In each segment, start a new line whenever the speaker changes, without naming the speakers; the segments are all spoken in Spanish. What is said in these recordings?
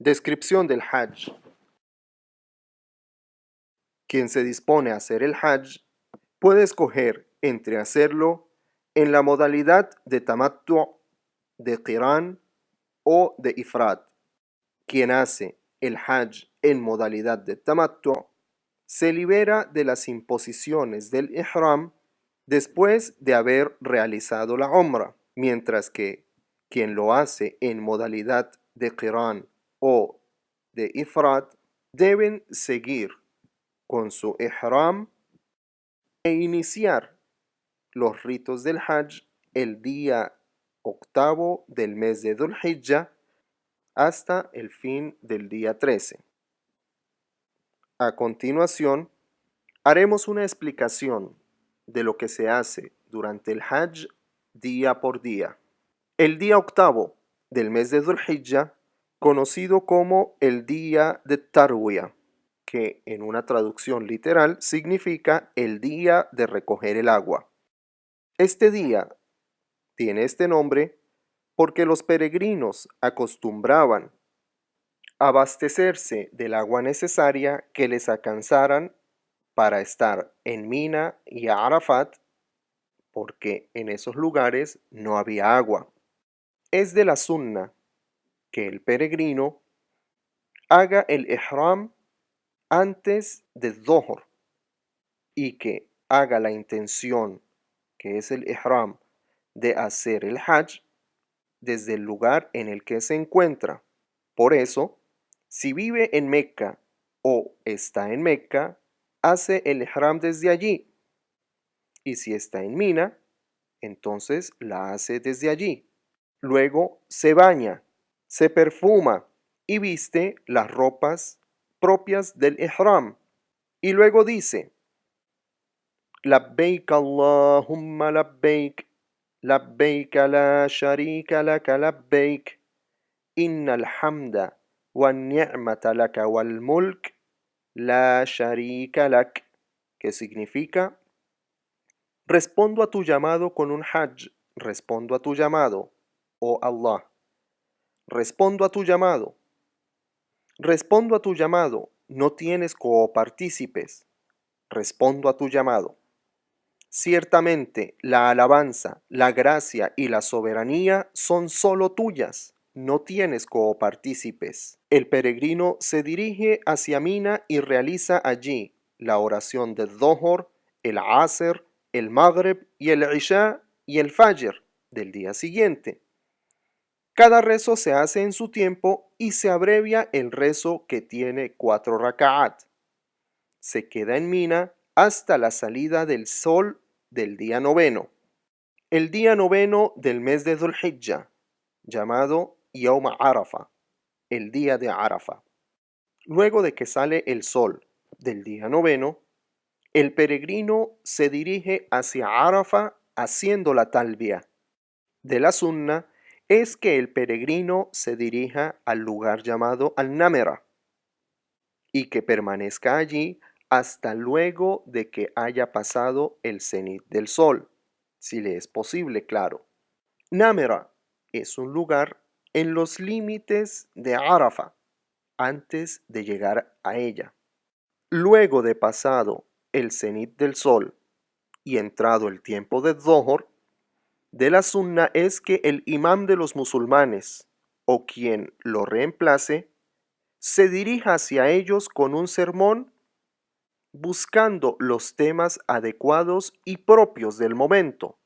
Descripción del Hajj. Quien se dispone a hacer el Hajj puede escoger entre hacerlo en la modalidad de tamattu', de qiran o de ifrad. Quien hace el Hajj en modalidad de tamattu' se libera de las imposiciones del ihram después de haber realizado la umra, mientras que quien lo hace en modalidad de qiran o de ifrad deben seguir con su ihram e iniciar los ritos del Hajj el día octavo del mes de Dhul Hijjah hasta el fin del día 13. A continuación, haremos una explicación de lo que se hace durante el Hajj día por día. El día octavo del mes de Dhul Hijjah, conocido como el día de Tarwiyah, que en una traducción literal significa el día de recoger el agua. Este día tiene este nombre porque los peregrinos acostumbraban abastecerse del agua necesaria que les alcanzaran para estar en Mina y Arafat, porque en esos lugares no había agua. Es de la sunna que el peregrino haga el ihram antes de Dhuhr y que haga la intención, que es el ihram, de hacer el Hajj desde el lugar en el que se encuentra. Por eso, si vive en Meca o está en Meca, hace el ihram desde allí. Y si está en Mina, entonces la hace desde allí. Luego se baña, se perfuma y viste las ropas propias del ihram. Y luego dice: Labbaik Allahumma labbaik, labbaik la sharika laka labbaik, innal hamda wan ni'mata laka wal mulk la sharika lak, que significa: respondo a tu llamado con un Hajj, respondo a tu llamado, oh Allah, respondo a tu llamado, respondo a tu llamado, no tienes copartícipes, respondo a tu llamado. Ciertamente la alabanza, la gracia y la soberanía son solo tuyas, no tienes copartícipes. El peregrino se dirige hacia Mina y realiza allí la oración del Dhuhr, el Asr, el Maghrib y el Isha y el Fajr del día siguiente. Cada rezo se hace en su tiempo y se abrevia el rezo, que tiene 4 raka'at. Se queda en Mina hasta la salida del sol del día noveno. El día noveno del mes de Dhul Hijjah, llamado Yawm Arafa, el día de Arafa. Luego de que sale el sol del día noveno, el peregrino se dirige hacia Arafa haciendo la talbia. De la sunna es que el peregrino se dirija al lugar llamado Al-Namera y que permanezca allí hasta luego de que haya pasado el cenit del sol, si le es posible, claro. Namera es un lugar en los límites de Arafa, antes de llegar a ella. Luego de pasado el cenit del sol y entrado el tiempo de Dhuhr, de la sunna es que el imam de los musulmanes, o quien lo reemplace, se dirija hacia ellos con un sermón, buscando los temas adecuados y propios del momento.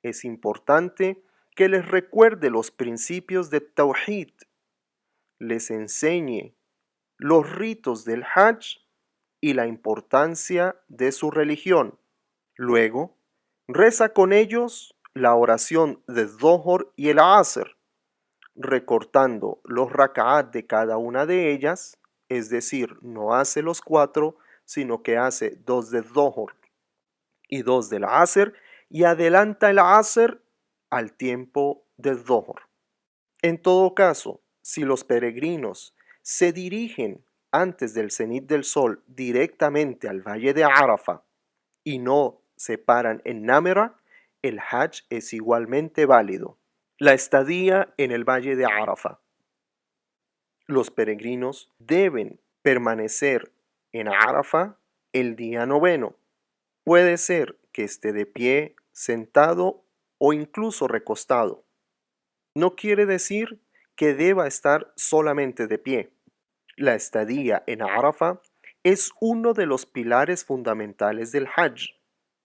Es importante que les recuerde los principios de Tawhid, les enseñe los ritos del Hajj y la importancia de su religión. Luego, reza con ellos la oración de Dhuhr y el Asr, recortando los raka'at de cada una de ellas, es decir, no hace los 4, sino que hace 2 de Dhuhr y 2 del Asr, y adelanta el Asr al tiempo de Dhuhr. En todo caso, si los peregrinos se dirigen antes del cenit del sol directamente al valle de Arafa y no se paran en Namera, el Hajj es igualmente válido. La estadía en el valle de Arafa. Los peregrinos deben permanecer en Arafa el día noveno. Puede ser que esté de pie, sentado o incluso recostado. No quiere decir que deba estar solamente de pie. La estadía en Arafa es uno de los pilares fundamentales del Hajj,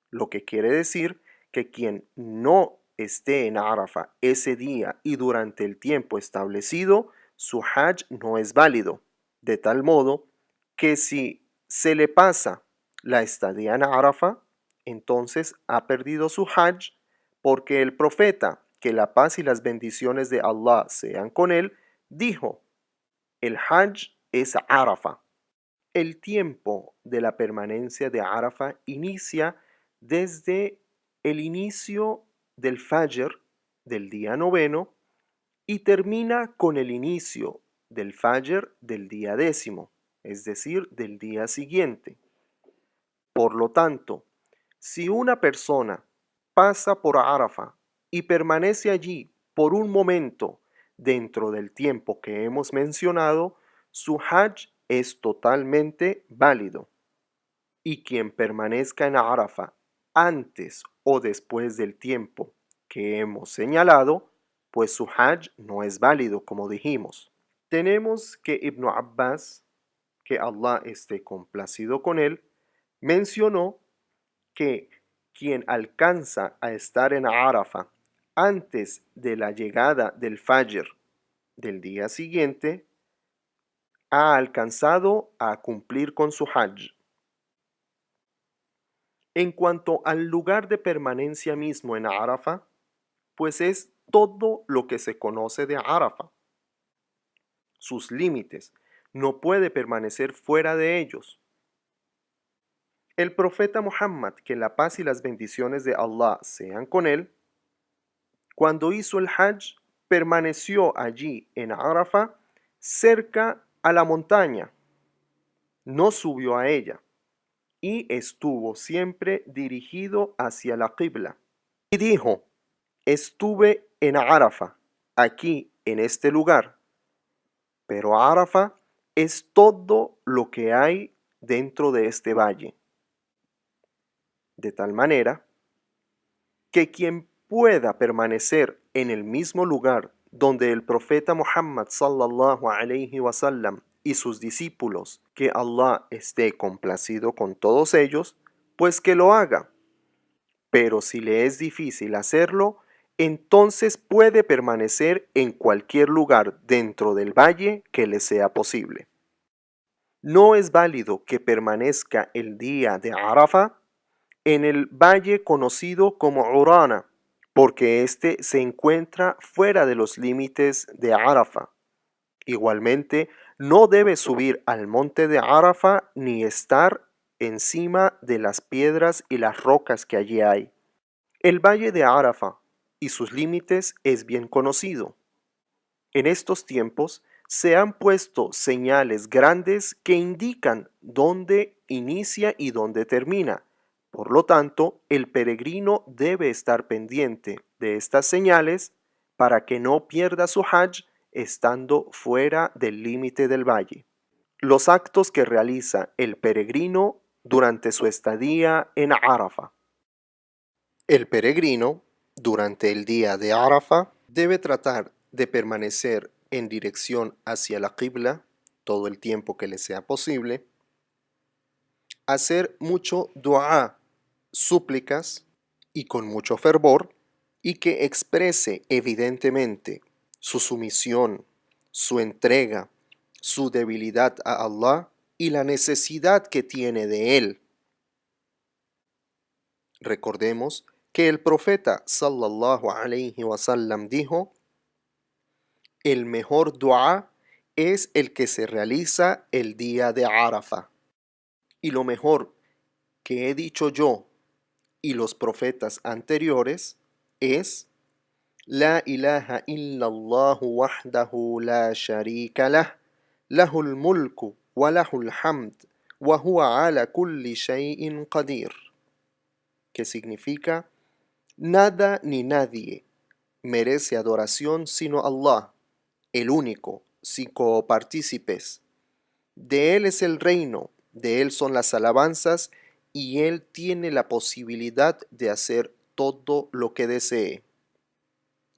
lo que quiere decir que quien no esté en Arafa ese día y durante el tiempo establecido, su Hajj no es válido, de tal modo que si se le pasa la estadía en Arafa, entonces ha perdido su Hajj, porque el profeta, que la paz y las bendiciones de Allah sean con él, dijo: el Hajj es Arafa. El tiempo de la permanencia de Arafa inicia desde el inicio del Fajr del día noveno y termina con el inicio del Fajr del día décimo, es decir, del día siguiente. Por lo tanto, si una persona pasa por Arafa y permanece allí por un momento dentro del tiempo que hemos mencionado, su Hajj es totalmente válido. Y quien permanezca en Arafa antes o después del tiempo que hemos señalado, pues su Hajj no es válido, como dijimos. Tenemos que Ibn Abbas, que Allah esté complacido con él, mencionó que quien alcanza a estar en Arafa antes de la llegada del Fajr del día siguiente, ha alcanzado a cumplir con su Hajj. En cuanto al lugar de permanencia mismo en Arafa, pues es todo lo que se conoce de Arafa, sus límites, no puede permanecer fuera de ellos. El profeta Muhammad, que la paz y las bendiciones de Allah sean con él, cuando hizo el Hajj, permaneció allí en Arafa, cerca a la montaña, no subió a ella y estuvo siempre dirigido hacia la Qibla. Y dijo: estuve en Arafa, aquí en este lugar, pero Arafa es todo lo que hay dentro de este valle. De tal manera que quien pueda permanecer en el mismo lugar donde el profeta Muhammad sallallahu alayhi wasallam y sus discípulos, que Allah esté complacido con todos ellos, pues que lo haga. Pero si le es difícil hacerlo, entonces puede permanecer en cualquier lugar dentro del valle que le sea posible. No es válido que permanezca el día de Arafa en el valle conocido como Urana, porque éste se encuentra fuera de los límites de Arafa. Igualmente, no debe subir al monte de Arafa ni estar encima de las piedras y las rocas que allí hay. El valle de Arafa y sus límites es bien conocido. En estos tiempos se han puesto señales grandes que indican dónde inicia y dónde termina. Por lo tanto, el peregrino debe estar pendiente de estas señales para que no pierda su Hajj estando fuera del límite del valle. Los actos que realiza el peregrino durante su estadía en Arafa. El peregrino, durante el día de Arafa, debe tratar de permanecer en dirección hacia la Qibla todo el tiempo que le sea posible, hacer mucho dua, súplicas y con mucho fervor, y que exprese evidentemente su sumisión, su entrega, su debilidad a Allah y la necesidad que tiene de Él. Recordemos que el profeta sallallahu alayhi wasallam dijo: el mejor dua es el que se realiza el día de Arafa. Y lo mejor que he dicho yo y los profetas anteriores es: La ilaha illallah wahdahu la sharika lah, lahul mulku wa lahul hamd, wa huwa ala kulli shay'in qadir. Que significa: nada ni nadie merece adoración sino Allah, el único, psicopartícipes. De Él es el reino, de Él son las alabanzas, y Él tiene la posibilidad de hacer todo lo que desee.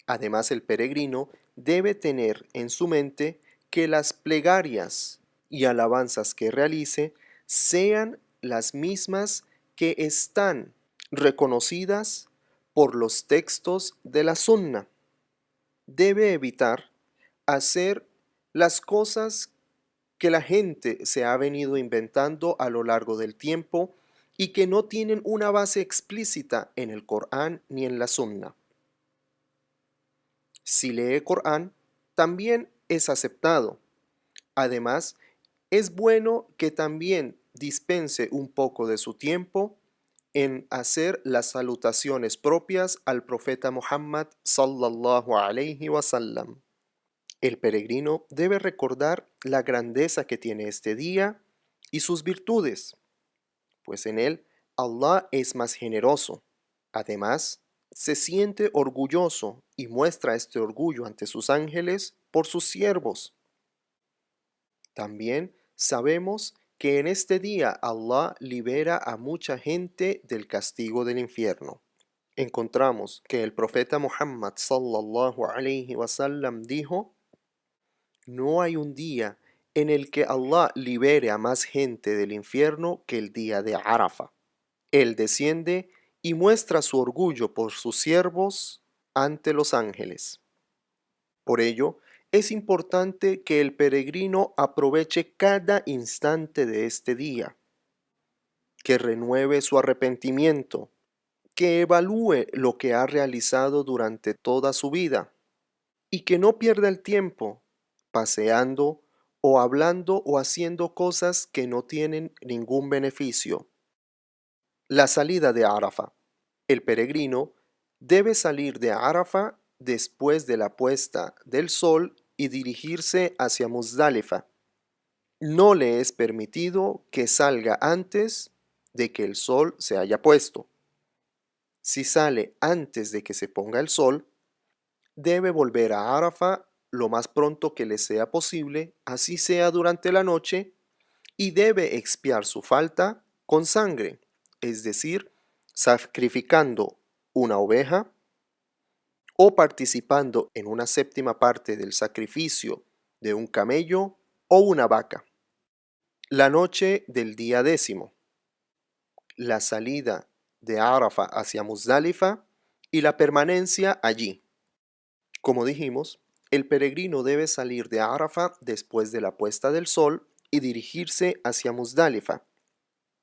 Además, el peregrino debe tener en su mente que las plegarias y alabanzas que realice sean las mismas que están reconocidas por los textos de la Sunna. Debe evitar hacer las cosas que la gente se ha venido inventando a lo largo del tiempo y que no tienen una base explícita en el Corán ni en la Sunna. Si lee Corán, también es aceptado. Además, es bueno que también dispense un poco de su tiempo en hacer las salutaciones propias al profeta Muhammad sallallahu alayhi wasallam. El peregrino debe recordar la grandeza que tiene este día y sus virtudes, pues en él Allah es más generoso. Además, se siente orgulloso y muestra este orgullo ante sus ángeles por sus siervos. También sabemos que en este día Allah libera a mucha gente del castigo del infierno. Encontramos que el profeta Muhammad sallallahu alayhi wasallam dijo: no hay un día en el que Allah libere a más gente del infierno que el día de Arafa. Él desciende y muestra su orgullo por sus siervos ante los ángeles. Por ello, es importante que el peregrino aproveche cada instante de este día, que renueve su arrepentimiento, que evalúe lo que ha realizado durante toda su vida y que no pierda el tiempo paseando o hablando o haciendo cosas que no tienen ningún beneficio. La salida de Arafa. El peregrino debe salir de Arafa después de la puesta del sol y dirigirse hacia Muzdalifa. No le es permitido que salga antes de que el sol se haya puesto. Si sale antes de que se ponga el sol, debe volver a Arafa lo más pronto que le sea posible, así sea durante la noche, y debe expiar su falta con sangre, es decir, sacrificando una oveja o participando en una séptima parte del sacrificio de un camello o una vaca. La noche del día 10, la salida de Arafa hacia Muzdalifa y la permanencia allí. Como dijimos, el peregrino debe salir de Arafa después de la puesta del sol y dirigirse hacia Muzdalifa.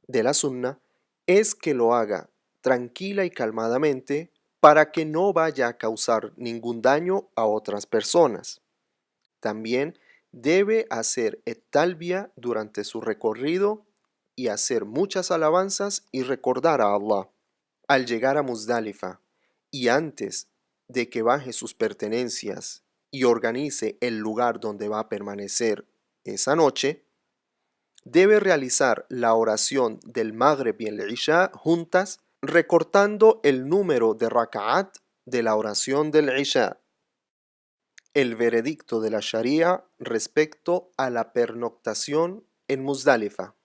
De la sunna es que lo haga tranquila y calmadamente para que no vaya a causar ningún daño a otras personas. También debe hacer talbia durante su recorrido y hacer muchas alabanzas y recordar a Allah. Al llegar a Muzdalifa y antes de que baje sus pertenencias y organice el lugar donde va a permanecer esa noche, debe realizar la oración del Maghrib y el Isha juntas, recortando el número de raka'at de la oración del Isha. El veredicto de la Sharia respecto a la pernoctación en Muzdalifa.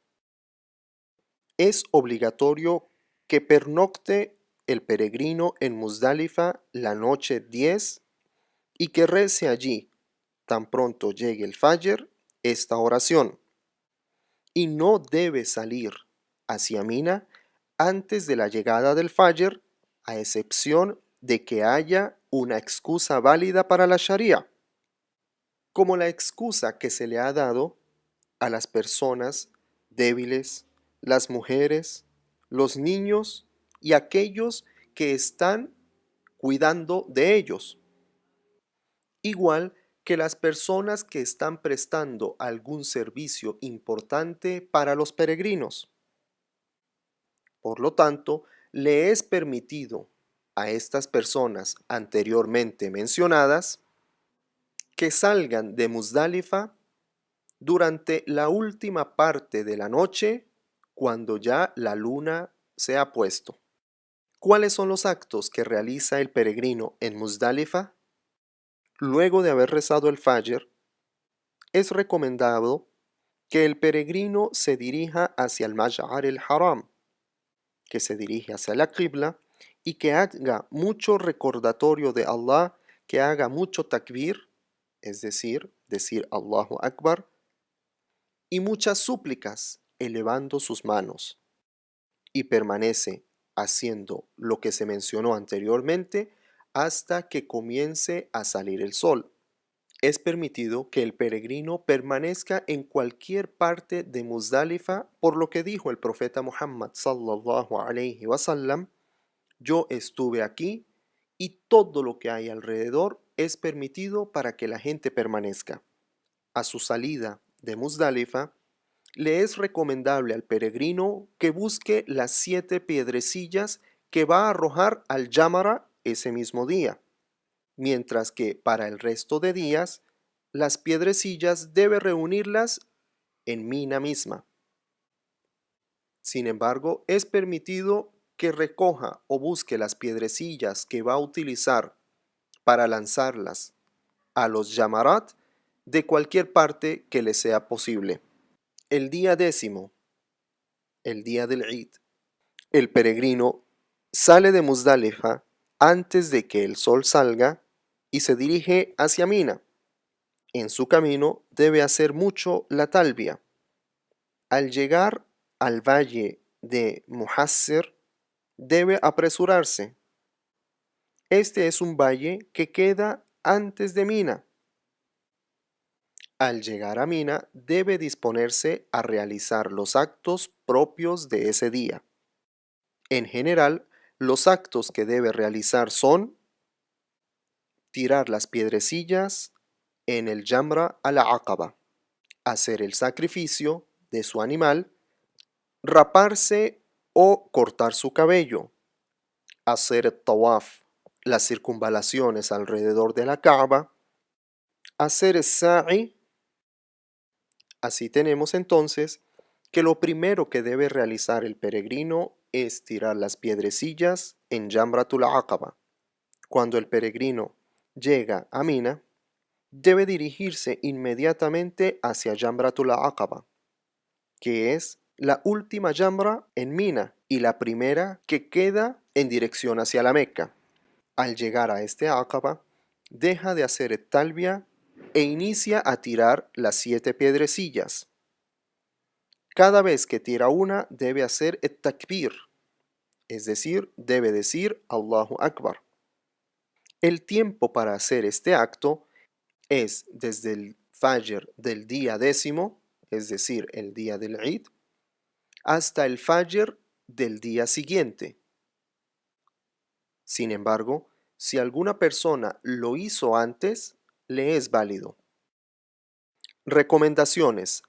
Es obligatorio que pernocte el peregrino en Muzdalifa la noche 10 y que rece allí, tan pronto llegue el Fajr, esta oración. Y no debe salir hacia Mina antes de la llegada del Fajr, a excepción de que haya una excusa válida para la Sharia, como la excusa que se le ha dado a las personas débiles, las mujeres, los niños y aquellos que están cuidando de ellos, igual que las personas que están prestando algún servicio importante para los peregrinos. Por lo tanto, le es permitido a estas personas anteriormente mencionadas que salgan de Muzdalifa durante la última parte de la noche, cuando ya la luna se ha puesto. ¿Cuáles son los actos que realiza el peregrino en Muzdalifa? Luego de haber rezado el Fajr, es recomendado que el peregrino se dirija hacia el Mash'ar el-Haram, que se dirige hacia la Qibla y que haga mucho recordatorio de Allah, que haga mucho takbir, es decir Allahu Akbar, y muchas súplicas elevando sus manos, y permanece haciendo lo que se mencionó anteriormente hasta que comience a salir el sol. Es permitido que el peregrino permanezca en cualquier parte de Muzdalifa, por lo que dijo el profeta Muhammad sallallahu alayhi wasallam: yo estuve aquí y todo lo que hay alrededor es permitido para que la gente permanezca. A su salida de Muzdalifa, le es recomendable al peregrino que busque las 7 piedrecillas que va a arrojar al Jamara ese mismo día, mientras que para el resto de días, las piedrecillas debe reunirlas en Mina misma. Sin embargo, es permitido que recoja o busque las piedrecillas que va a utilizar para lanzarlas a los Jamarat de cualquier parte que le sea posible. El día 10, el día del Eid, el peregrino sale de Muzdalifa antes de que el sol salga y se dirige hacia Mina. En su camino debe hacer mucho la talbia. Al llegar al valle de Muhassir, debe apresurarse. Este es un valle que queda antes de Mina. Al llegar a Mina, debe disponerse a realizar los actos propios de ese día. En general, los actos que debe realizar son tirar las piedrecillas en el Jamra al-Aqaba, hacer el sacrificio de su animal, raparse o cortar su cabello, hacer el tawaf, las circunvalaciones alrededor de la Kaaba, hacer el sa'i. Así tenemos entonces que lo primero que debe realizar el peregrino es tirar las piedrecillas en Jamratul Aqaba. Cuando el peregrino llega a Mina, debe dirigirse inmediatamente hacia Jamratul Aqaba, que es la última Jamra en Mina y la primera que queda en dirección hacia la Meca. Al llegar a este Aqaba, deja de hacer el talbia e inicia a tirar las 7 piedrecillas. Cada vez que tira una, debe hacer el takbir, es decir, debe decir Allahu Akbar. El tiempo para hacer este acto es desde el Fajr del día 10, es decir, el día del Eid, hasta el Fajr del día siguiente. Sin embargo, si alguna persona lo hizo antes, le es válido. Recomendaciones.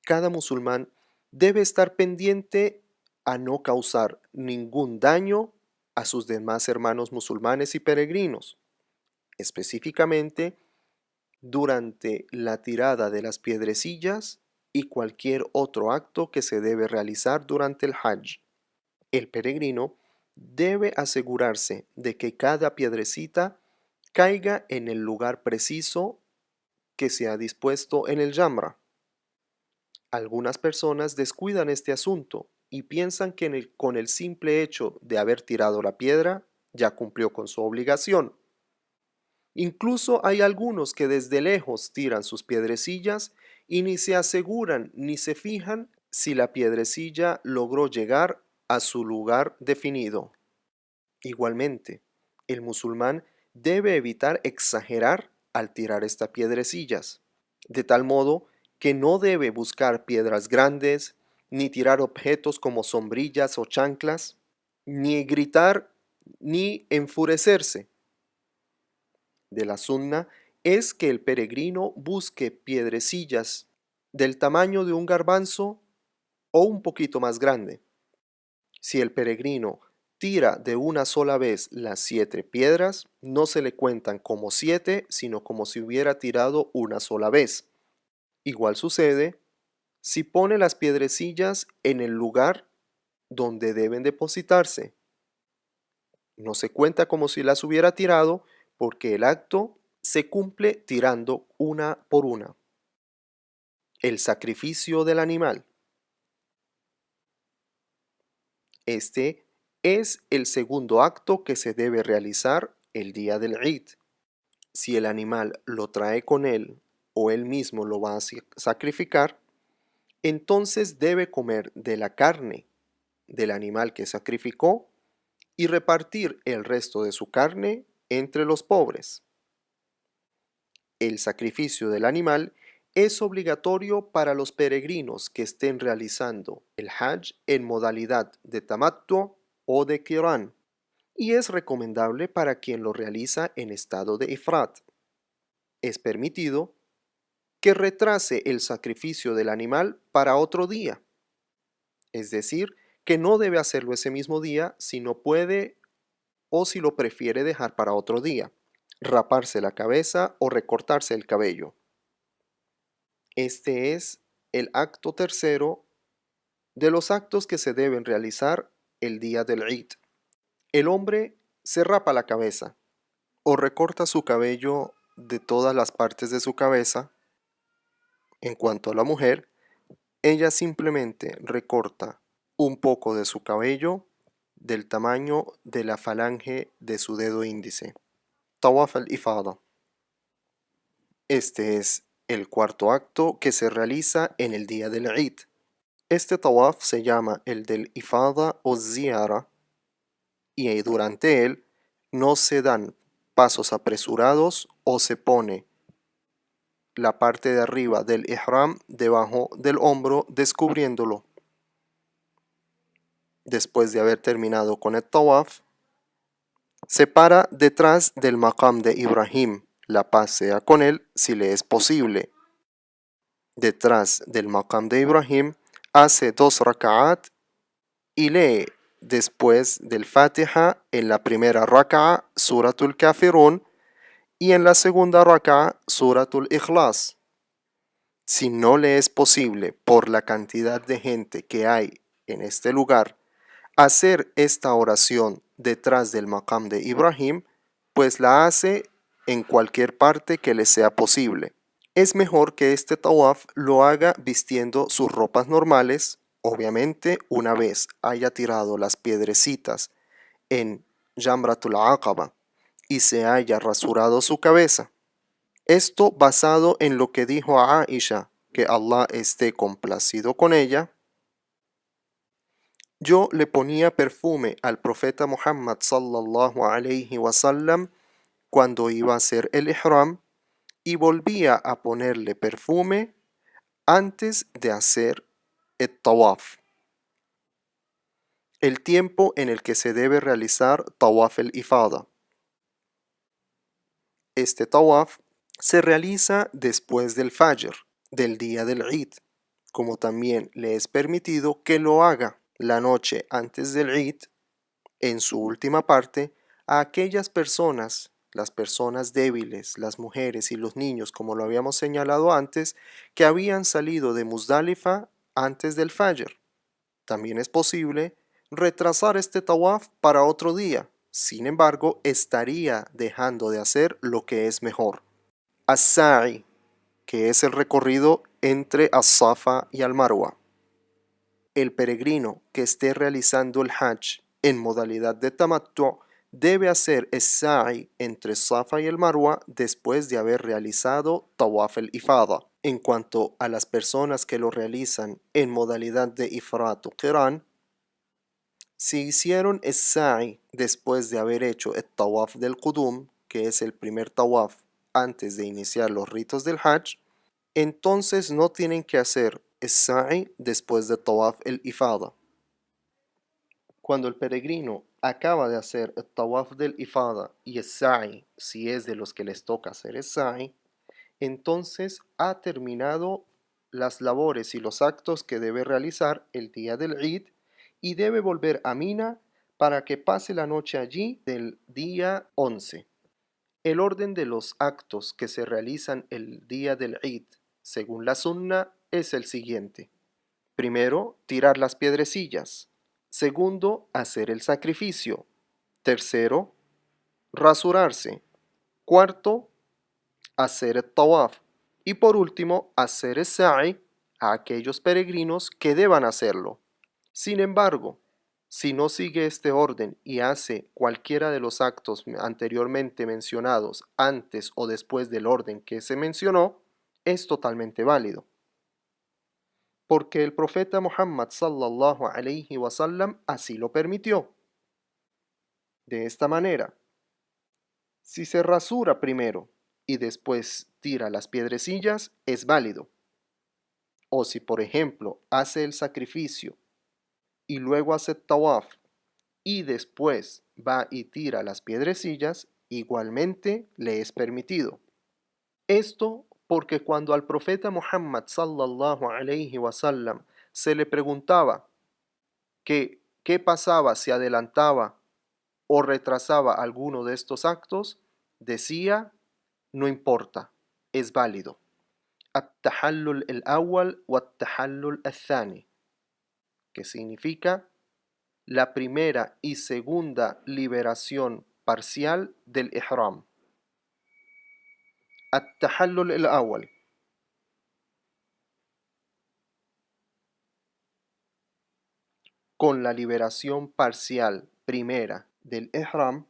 Cada musulmán debe estar pendiente a no causar ningún daño a sus demás hermanos musulmanes y peregrinos, específicamente durante la tirada de las piedrecillas y cualquier otro acto que se debe realizar durante el Hajj. El peregrino debe asegurarse de que cada piedrecita caiga en el lugar preciso que se ha dispuesto en el Jamra. Algunas personas descuidan este asunto y piensan que con el simple hecho de haber tirado la piedra ya cumplió con su obligación. Incluso hay algunos que desde lejos tiran sus piedrecillas y ni se aseguran ni se fijan si la piedrecilla logró llegar a su lugar definido. Igualmente, el musulmán debe evitar exagerar al tirar estas piedrecillas, de tal modo que no debe buscar piedras grandes, ni tirar objetos como sombrillas o chanclas, ni gritar, ni enfurecerse. De la sunna es que el peregrino busque piedrecillas del tamaño de un garbanzo o un poquito más grande. Si el peregrino tira de una sola vez las 7 piedras, no se le cuentan como 7, sino como si hubiera tirado una sola vez. Igual sucede si pone las piedrecillas en el lugar donde deben depositarse. No se cuenta como si las hubiera tirado porque el acto se cumple tirando una por una. El sacrificio del animal. Este es el segundo acto que se debe realizar el día del Eid. Si el animal lo trae con él o él mismo lo va a sacrificar, entonces debe comer de la carne del animal que sacrificó y repartir el resto de su carne entre los pobres. El sacrificio del animal es obligatorio para los peregrinos que estén realizando el Hajj en modalidad de tamattu o de qiran, y es recomendable para quien lo realiza en estado de ifrat. Es permitido que retrase el sacrificio del animal para otro día, es decir, que no debe hacerlo ese mismo día si no puede o si lo prefiere dejar para otro día, raparse la cabeza o recortarse el cabello. Este es el acto tercero de los actos que se deben realizar el día del Eid. El hombre se rapa la cabeza o recorta su cabello de todas las partes de su cabeza. En cuanto a la mujer, ella simplemente recorta un poco de su cabello del tamaño de la falange de su dedo índice. Tawaf al-Ifada. Este es el cuarto acto que se realiza en el día del Eid. Este tawaf se llama el del Ifada o Ziyara y durante él no se dan pasos apresurados o se pone la parte de arriba del ihram debajo del hombro descubriéndolo. Después de haber terminado con el tawaf, se para detrás del maqam de Ibrahim, la paz sea con él si le es posible. Detrás del maqam de Ibrahim hace 2 raka'at y lee después del Fatiha en la primera raka'a Suratul Kafirun y en la segunda raka'a Suratul Ikhlas. Si no le es posible por la cantidad de gente que hay en este lugar hacer esta oración detrás del maqam de Ibrahim, pues la hace en cualquier parte que le sea posible. Es mejor que este tawaf lo haga vistiendo sus ropas normales, obviamente una vez haya tirado las piedrecitas en Jamratul Aqaba y se haya rasurado su cabeza. Esto basado en lo que dijo a Aisha, que Allah esté complacido con ella. Yo le ponía perfume al profeta Muhammad sallallahu alayhi wasallam cuando iba a hacer el ihram y volvía a ponerle perfume antes de hacer el tawaf. El tiempo en el que se debe realizar tawaf el-ifada. Este tawaf se realiza después del fajr, del día del Eid, como también le es permitido que lo haga la noche antes del Eid, en su última parte, a aquellas personas, las personas débiles, las mujeres y los niños, como lo habíamos señalado antes, que habían salido de Muzdalifa antes del Fajr. También es posible retrasar este tawaf para otro día. Sin embargo, estaría dejando de hacer lo que es mejor. As-sa'i, que es el recorrido entre As-Safa y Al-Marwa. El peregrino que esté realizando el Hajj en modalidad de tamattu debe hacer as-sa'i entre Safa y el Marwa después de haber realizado Tawaf el-Ifada. En cuanto a las personas que lo realizan en modalidad de Ifrat o Qiran, si hicieron as-sa'i después de haber hecho el Tawaf del Qudum, que es el primer Tawaf antes de iniciar los ritos del Hajj, entonces no tienen que hacer as-sa'i después de Tawaf el-Ifada. Cuando el peregrino acaba de hacer el tawaf del ifada y el sa'i, si es de los que les toca hacer el sa'i, entonces ha terminado las labores y los actos que debe realizar el día del Eid y debe volver a Mina para que pase la noche allí del día 11. El orden de los actos que se realizan el día del Eid, según la sunna, es el siguiente. Primero, tirar las piedrecillas. Segundo, hacer el sacrificio. Tercero, rasurarse. Cuarto, hacer el tawaf. Y por último, hacer el sa'i a aquellos peregrinos que deban hacerlo. Sin embargo, si no sigue este orden y hace cualquiera de los actos anteriormente mencionados antes o después del orden que se mencionó, es totalmente válido. Porque el profeta Muhammad sallallahu alayhi wasallam así lo permitió. De esta manera, si se rasura primero y después tira las piedrecillas, es válido. O si, por ejemplo, hace el sacrificio y luego hace tawaf y después va y tira las piedrecillas, igualmente le es permitido. Esto porque cuando al profeta Muhammad sallallahu alayhi wasallam se le preguntaba que qué pasaba si adelantaba o retrasaba alguno de estos actos, decía, no importa, es válido. التحلل الأول والتحلل الثاني, que significa la primera y segunda liberación parcial del ihram. التحلل الأول, con la liberación parcial primera del ihram,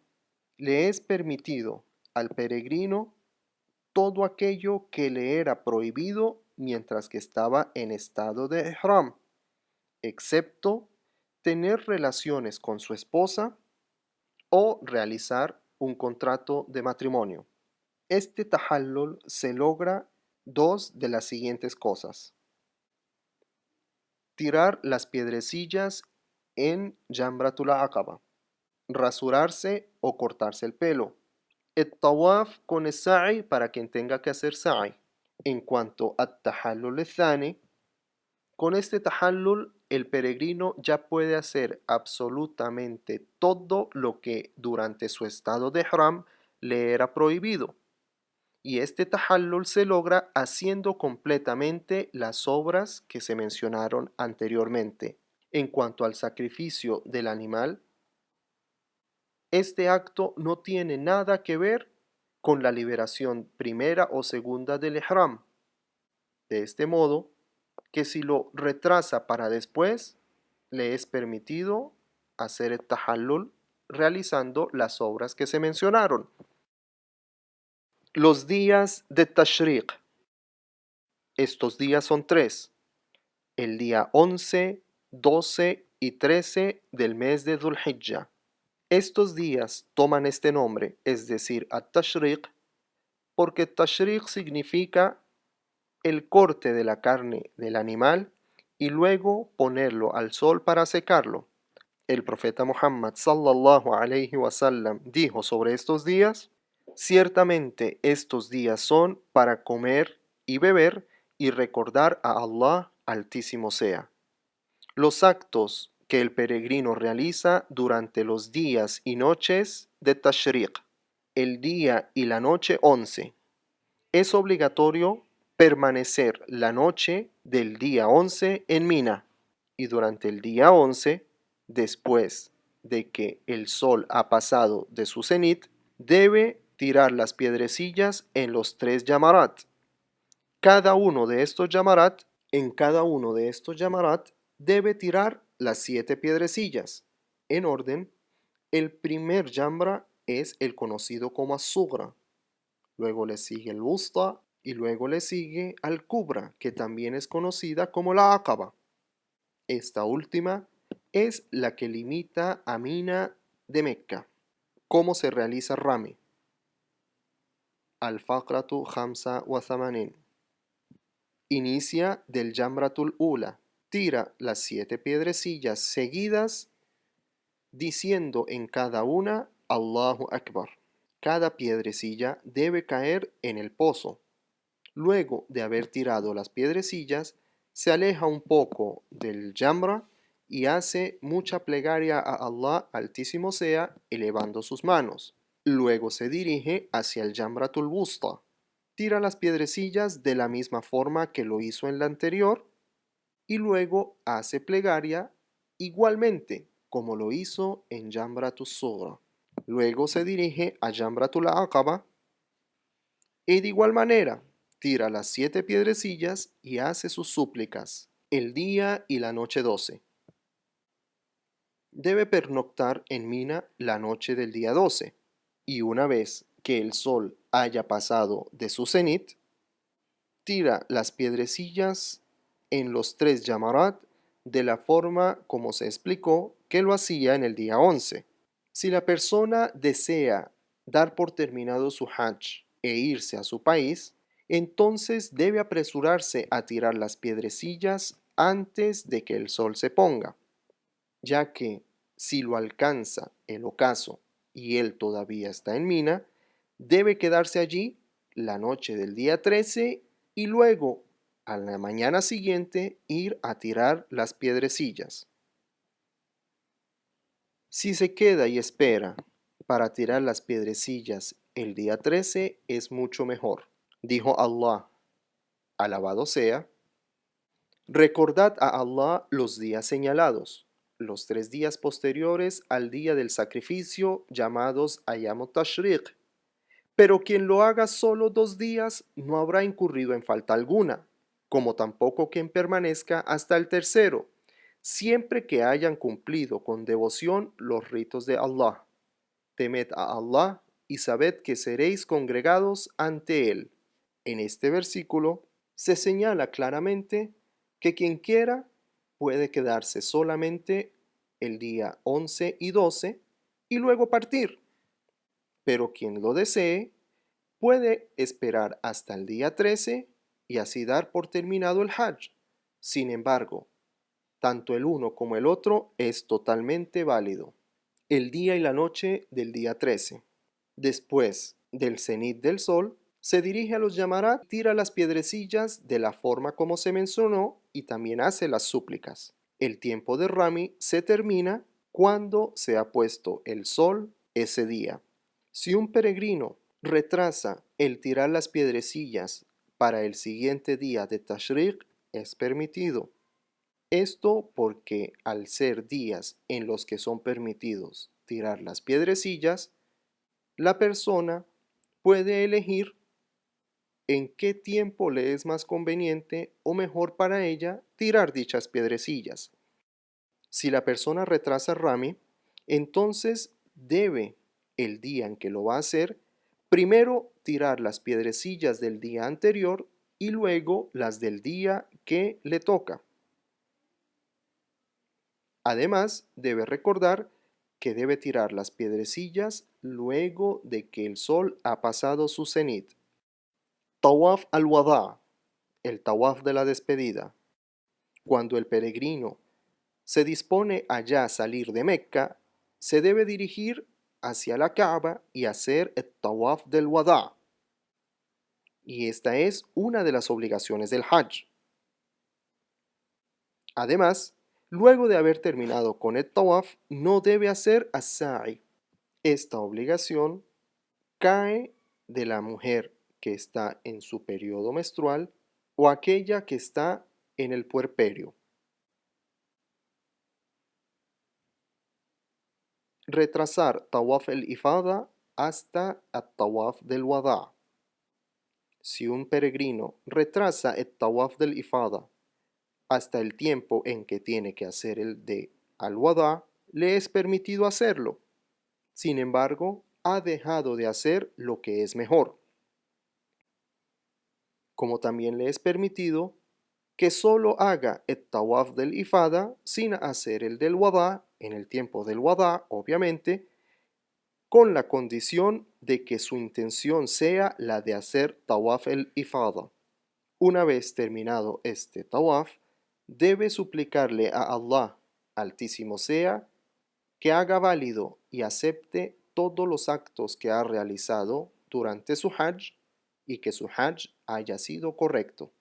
le es permitido al peregrino todo aquello que le era prohibido mientras que estaba en estado de ihram, excepto tener relaciones con su esposa o realizar un contrato de matrimonio. Este tahallul se logra dos de las siguientes cosas: tirar las piedrecillas en Jamratul Aqaba, rasurarse o cortarse el pelo, el tawaf con el sa'i para quien tenga que hacer sa'i. En cuanto a tahallul thani, con este tahallul el peregrino ya puede hacer absolutamente todo lo que durante su estado de ihram le era prohibido. Y este tahallul se logra haciendo completamente las obras que se mencionaron anteriormente. En cuanto al sacrificio del animal, este acto no tiene nada que ver con la liberación primera o segunda del ihram. De este modo, que si lo retrasa para después, le es permitido hacer el tahallul realizando las obras que se mencionaron. Los días de Tashriq. Estos días son tres: el día 11, 12 y 13 del mes de Dhul Hijjah. Estos días toman este nombre, es decir, at-Tashriq, porque Tashriq significa el corte de la carne del animal y luego ponerlo al sol para secarlo. El profeta Muhammad sallallahu alayhi wasallam dijo sobre estos días: ciertamente estos días son para comer y beber y recordar a Allah altísimo sea. Los actos que el peregrino realiza durante los días y noches de Tashriq, el día y la noche 11, es obligatorio permanecer la noche del día 11 en Mina, y durante el día 11, después de que el sol ha pasado de su cenit, debe tirar las piedrecillas en los tres yamarat. Cada uno de estos yamarat, en cada uno de estos yamarat debe tirar las 7 piedrecillas. En orden, el primer yamra es el conocido como as-sugra, luego le sigue el wusta y luego le sigue al kubra, que también es conocida como la aqaba. Esta última es la que limita a Mina de Mecca. ¿Cómo se realiza rame? Al-Faqratu Khamsa wa Thamanin. Inicia del Jamratul Ula. Tira las 7 piedrecillas seguidas, diciendo en cada una Allahu Akbar. Cada piedrecilla debe caer en el pozo. Luego de haber tirado las piedrecillas, se aleja un poco del Jamra y hace mucha plegaria a Allah altísimo sea, elevando sus manos. Luego se dirige hacia el Jamratul Wusta. Tira las piedrecillas de la misma forma que lo hizo en la anterior y luego hace plegaria igualmente como lo hizo en Jamratul Sughra. Luego se dirige a Jamratul Aqaba y de igual manera tira las 7 piedrecillas y hace sus súplicas, el día y la noche 12. Debe pernoctar en Mina la noche del día 12, y una vez que el sol haya pasado de su cenit, tira las piedrecillas en los 3 Jamarat de la forma como se explicó que lo hacía en el día 11. Si la persona desea dar por terminado su Hajj e irse a su país, entonces debe apresurarse a tirar las piedrecillas antes de que el sol se ponga, ya que si lo alcanza el ocaso y él todavía está en Mina, debe quedarse allí la noche del día 13 y luego a la mañana siguiente ir a tirar las piedrecillas. Si se queda y espera para tirar las piedrecillas el día 13 es mucho mejor. Dijo Allah, alabado sea. Recordad a Allah los días señalados, los 3 días posteriores al día del sacrificio llamados Ayamut Tashriq. Pero quien lo haga solo 2 días no habrá incurrido en falta alguna, como tampoco quien permanezca hasta el tercero, siempre que hayan cumplido con devoción los ritos de Allah. Temed a Allah y sabed que seréis congregados ante Él. En este versículo se señala claramente que quien quiera puede quedarse solamente el día 11 y 12 y luego partir, pero quien lo desee puede esperar hasta el día 13 y así dar por terminado el Hajj. Sin embargo, tanto el uno como el otro es totalmente válido. El día y la noche del día 13. Después del cenit del sol, se dirige a los Yamarat, tira las piedrecillas de la forma como se mencionó y también hace las súplicas. El tiempo de Rami se termina cuando se ha puesto el sol ese día. Si un peregrino retrasa el tirar las piedrecillas para el siguiente día de Tashriq, es permitido. Esto porque al ser días en los que son permitidos tirar las piedrecillas, la persona puede elegir en qué tiempo le es más conveniente o mejor para ella tirar dichas piedrecillas. Si la persona retrasa Rami, entonces debe, el día en que lo va a hacer, primero tirar las piedrecillas del día anterior y luego las del día que le toca. Además, debe recordar que debe tirar las piedrecillas luego de que el sol ha pasado su cenit. Tawaf al-Wada, el tawaf de la despedida. Cuando el peregrino se dispone a ya salir de Mecca, se debe dirigir hacia la Kaaba y hacer el tawaf del Wada. Y esta es una de las obligaciones del Hajj. Además, luego de haber terminado con el tawaf, no debe hacer as-sa'i. Esta obligación cae de la mujer que está en su periodo menstrual o aquella que está en el puerperio. Retrasar tawaf el-ifada hasta el tawaf del wada. Si un peregrino retrasa el tawaf del ifada hasta el tiempo en que tiene que hacer el de al-wada, le es permitido hacerlo. Sin embargo, ha dejado de hacer lo que es mejor. Como también le es permitido que solo haga el tawaf del ifada sin hacer el del wada en el tiempo del wada, obviamente, con la condición de que su intención sea la de hacer tawaf el ifada. Una vez terminado este tawaf, debe suplicarle a Allah, altísimo sea, que haga válido y acepte todos los actos que ha realizado durante su Hajj y que su Hajj haya sido correcto.